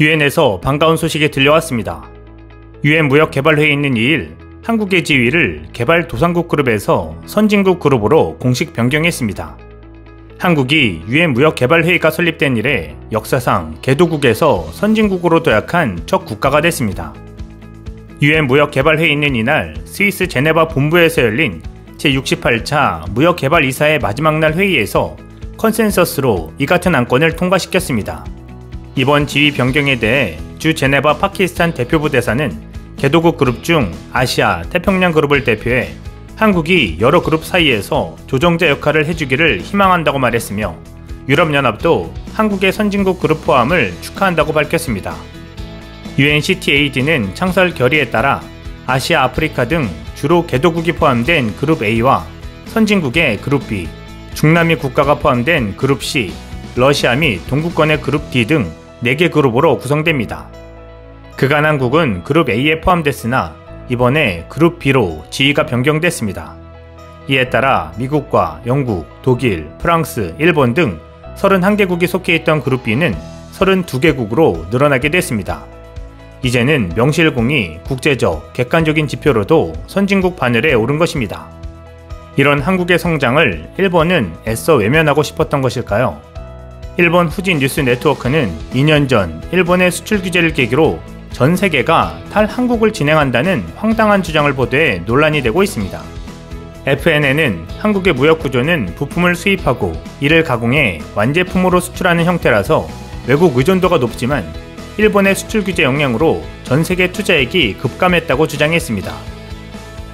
유엔에서 반가운 소식이 들려왔습니다. 유엔 무역개발회의 있는 2일 한국의 지위를 개발도상국 그룹에서 선진국 그룹으로 공식 변경했습니다. 한국이 유엔 무역개발회의가 설립된 이래 역사상 개도국에서 선진국으로 도약한 첫 국가가 됐습니다. 유엔 무역개발회의 있는 이날 스위스 제네바 본부에서 열린 제68차 무역개발이사의 마지막 날 회의에서 컨센서스로 이 같은 안건을 통과시켰습니다. 이번 지위 변경에 대해 주 제네바 파키스탄 대표부 대사는 개도국 그룹 중 아시아 태평양 그룹을 대표해 한국이 여러 그룹 사이에서 조정자 역할을 해주기를 희망한다고 말했으며 유럽연합도 한국의 선진국 그룹 포함을 축하한다고 밝혔습니다. UNCTAD는 창설 결의에 따라 아시아, 아프리카 등 주로 개도국이 포함된 그룹 A와 선진국의 그룹 B, 중남미 국가가 포함된 그룹 C, 러시아 및 동구권의 그룹 D 등 4개 그룹으로 구성됩니다. 그간 한국은 그룹 A에 포함됐으나 이번에 그룹 B로 지위가 변경됐습니다. 이에 따라 미국과 영국, 독일, 프랑스, 일본 등 31개국이 속해 있던 그룹 B는 32개국으로 늘어나게 됐습니다. 이제는 명실공히 국제적, 객관적인 지표로도 선진국 반열에 오른 것입니다. 이런 한국의 성장을 일본은 애써 외면하고 싶었던 것일까요? 일본 후진 뉴스 네트워크는 2년 전 일본의 수출 규제를 계기로 전 세계가 탈한국을 진행한다는 황당한 주장을 보도해 논란이 되고 있습니다. FNN은 한국의 무역 구조는 부품을 수입하고 이를 가공해 완제품으로 수출하는 형태라서 외국 의존도가 높지만 일본의 수출 규제 영향으로 전 세계 투자액이 급감했다고 주장했습니다.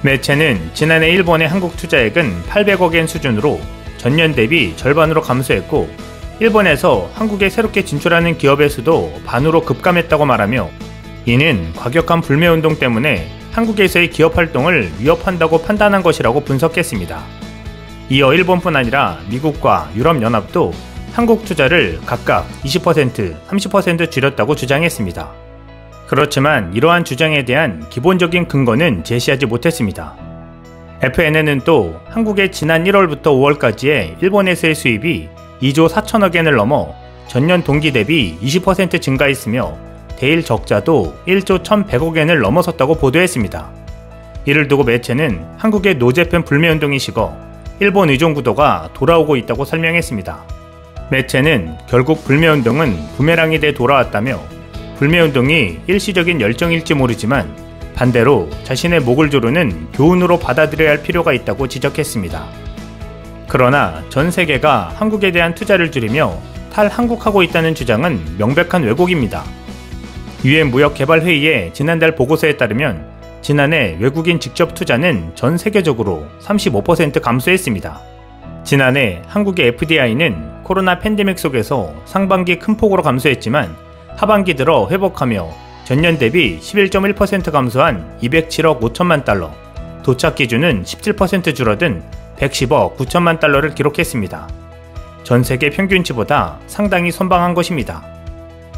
매체는 지난해 일본의 한국 투자액은 800억엔 수준으로 전년 대비 절반으로 감소했고 일본에서 한국에 새롭게 진출하는 기업의 수도 반으로 급감했다고 말하며 이는 과격한 불매운동 때문에 한국에서의 기업 활동을 위협한다고 판단한 것이라고 분석했습니다. 이어 일본뿐 아니라 미국과 유럽연합도 한국 투자를 각각 20%, 30% 줄였다고 주장했습니다. 그렇지만 이러한 주장에 대한 기본적인 근거는 제시하지 못했습니다. FNN은 또 한국의 지난 1월부터 5월까지의 일본에서의 수입이 2조 4천억엔을 넘어 전년 동기 대비 20% 증가했으며 대일 적자도 1조 1,100억엔을 넘어섰다고 보도했습니다. 이를 두고 매체는 한국의 노재팬 불매운동이 식어 일본 의존 구도가 돌아오고 있다고 설명했습니다. 매체는 결국 불매운동은 부메랑이 돼 돌아왔다며 불매운동이 일시적인 열정일지 모르지만 반대로 자신의 목을 조르는 교훈으로 받아들여야 할 필요가 있다고 지적했습니다. 그러나 전 세계가 한국에 대한 투자를 줄이며 탈한국하고 있다는 주장은 명백한 왜곡입니다. 유엔 무역개발회의의 지난달 보고서에 따르면 지난해 외국인 직접 투자는 전 세계적으로 35% 감소했습니다. 지난해 한국의 FDI는 코로나 팬데믹 속에서 상반기 큰 폭으로 감소했지만 하반기 들어 회복하며 전년 대비 11.1% 감소한 207억 5천만 달러, 도착 기준은 17% 줄어든 110억 9천만 달러를 기록했습니다. 전 세계 평균치보다 상당히 선방한 것입니다.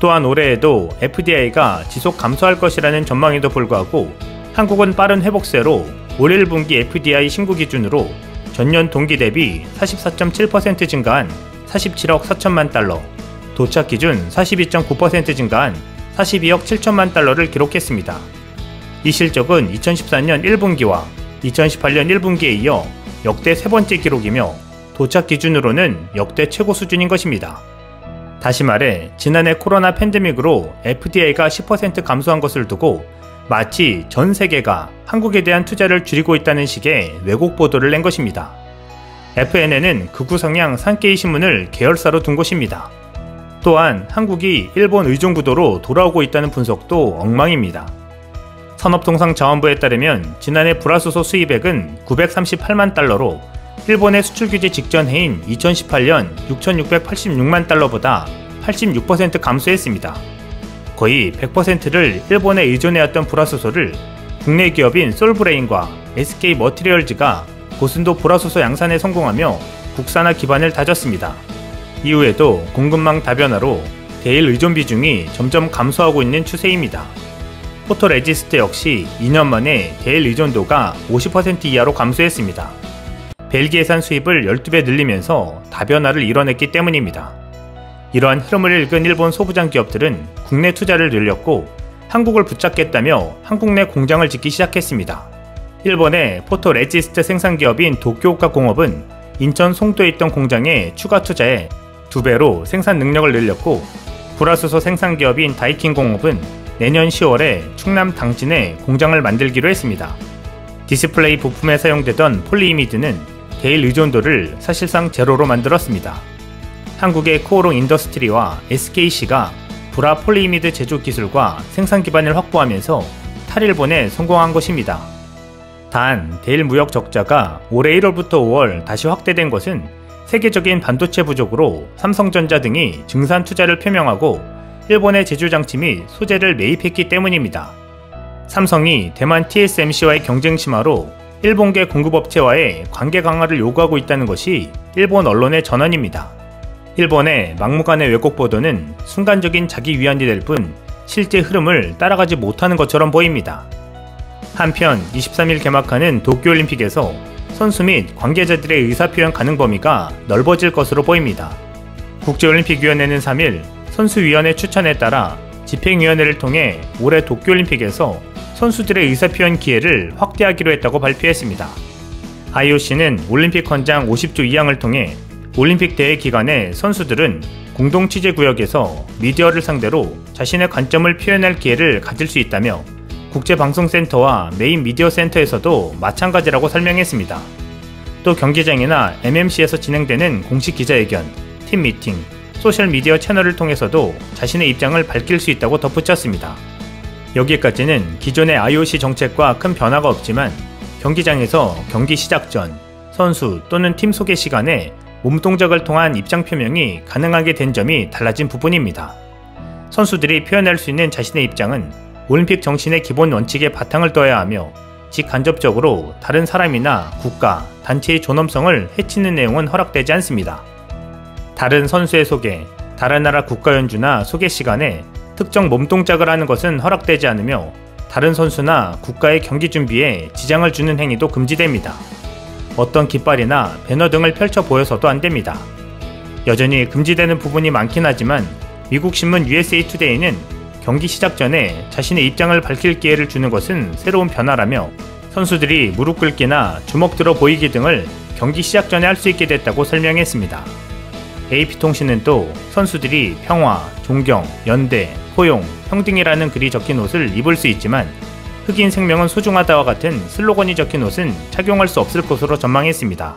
또한 올해에도 FDI가 지속 감소할 것이라는 전망에도 불구하고 한국은 빠른 회복세로 올 1분기 FDI 신고 기준으로 전년 동기 대비 44.7% 증가한 47억 4천만 달러, 도착 기준 42.9% 증가한 42억 7천만 달러를 기록했습니다. 이 실적은 2014년 1분기와 2018년 1분기에 이어 역대 세 번째 기록이며 도착 기준으로는 역대 최고 수준인 것입니다. 다시 말해 지난해 코로나 팬데믹으로 FDI가 10% 감소한 것을 두고 마치 전 세계가 한국에 대한 투자를 줄이고 있다는 식의 왜곡 보도를 낸 것입니다. FNN은 극우 성향 산케이 신문을 계열사로 둔 곳입니다. 또한 한국이 일본 의존 구도로 돌아오고 있다는 분석도 엉망입니다. 산업통상자원부에 따르면 지난해 불화수소 수입액은 938만 달러로 일본의 수출 규제 직전 해인 2018년 6,686만 달러보다 86% 감소했습니다. 거의 100%를 일본에 의존해왔던 불화수소를 국내 기업인 솔브레인과 SK 머티리얼즈가 고순도 불화수소 양산에 성공하며 국산화 기반을 다졌습니다. 이후에도 공급망 다변화로 대일 의존 비중이 점점 감소하고 있는 추세입니다. 포토레지스트 역시 2년 만에 대일 의존도가 50% 이하로 감소했습니다. 벨기에산 수입을 12배 늘리면서 다변화를 이뤄냈기 때문입니다. 이러한 흐름을 읽은 일본 소부장 기업들은 국내 투자를 늘렸고 한국을 붙잡겠다며 한국 내 공장을 짓기 시작했습니다. 일본의 포토 레지스트 생산기업인 도쿄오카 공업은 인천 송도에 있던 공장에 추가 투자해 2배로 생산 능력을 늘렸고, 불화수소 생산기업인 다이킨 공업은 내년 10월에 충남 당진에 공장을 만들기로 했습니다. 디스플레이 부품에 사용되던 폴리이미드는 개일 의존도를 사실상 제로로 만들었습니다. 한국의 코오롱 인더스트리와 SKC가 불화 폴리이미드 제조 기술과 생산 기반을 확보하면서 탈일본에 성공한 것입니다. 단, 대일 무역 적자가 올해 1월부터 5월 다시 확대된 것은 세계적인 반도체 부족으로 삼성전자 등이 증산 투자를 표명하고 일본의 제조장치 및 소재를 매입했기 때문입니다. 삼성이 대만 TSMC와의 경쟁 심화로 일본계 공급업체와의 관계 강화를 요구하고 있다는 것이 일본 언론의 전언입니다. 일본의 막무가내 왜곡 보도는 순간적인 자기 위안이 될 뿐 실제 흐름을 따라가지 못하는 것처럼 보입니다. 한편 23일 개막하는 도쿄올림픽에서 선수 및 관계자들의 의사표현 가능 범위가 넓어질 것으로 보입니다. 국제올림픽위원회는 3일 선수위원회 추천에 따라 집행위원회를 통해 올해 도쿄올림픽에서 선수들의 의사표현 기회를 확대하기로 했다고 발표했습니다. IOC는 올림픽 헌장 50조 2항을 통해 올림픽 대회 기간에 선수들은 공동 취재 구역에서 미디어를 상대로 자신의 관점을 표현할 기회를 가질 수 있다며 국제방송센터와 메인 미디어 센터에서도 마찬가지라고 설명했습니다. 또 경기장이나 MMC에서 진행되는 공식 기자회견, 팀 미팅, 소셜미디어 채널을 통해서도 자신의 입장을 밝힐 수 있다고 덧붙였습니다. 여기까지는 기존의 IOC 정책과 큰 변화가 없지만 경기장에서 경기 시작 전 선수 또는 팀 소개 시간에 몸동작을 통한 입장 표명이 가능하게 된 점이 달라진 부분입니다. 선수들이 표현할 수 있는 자신의 입장은 올림픽 정신의 기본 원칙에 바탕을 둬야 하며 직간접적으로 다른 사람이나 국가, 단체의 존엄성을 해치는 내용은 허락되지 않습니다. 다른 선수의 소개, 다른 나라 국가 연주나 소개 시간에 특정 몸동작을 하는 것은 허락되지 않으며 다른 선수나 국가의 경기 준비에 지장을 주는 행위도 금지됩니다. 어떤 깃발이나 배너 등을 펼쳐 보여서도 안됩니다. 여전히 금지되는 부분이 많긴 하지만 미국 신문 USA 투데이는 경기 시작 전에 자신의 입장을 밝힐 기회를 주는 것은 새로운 변화라며 선수들이 무릎 꿇기나 주먹 들어 보이기 등을 경기 시작 전에 할 수 있게 됐다고 설명했습니다. AP통신은 또 선수들이 평화, 존경, 연대, 포용, 평등이라는 글이 적힌 옷을 입을 수 있지만 흑인 생명은 소중하다와 같은 슬로건이 적힌 옷은 착용할 수 없을 것으로 전망했습니다.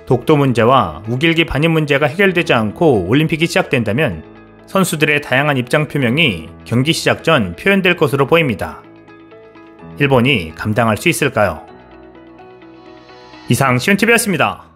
독도 문제와 우길기 반입 문제가 해결되지 않고 올림픽이 시작된다면 선수들의 다양한 입장 표명이 경기 시작 전 표현될 것으로 보입니다. 일본이 감당할 수 있을까요? 이상 시온TV였습니다.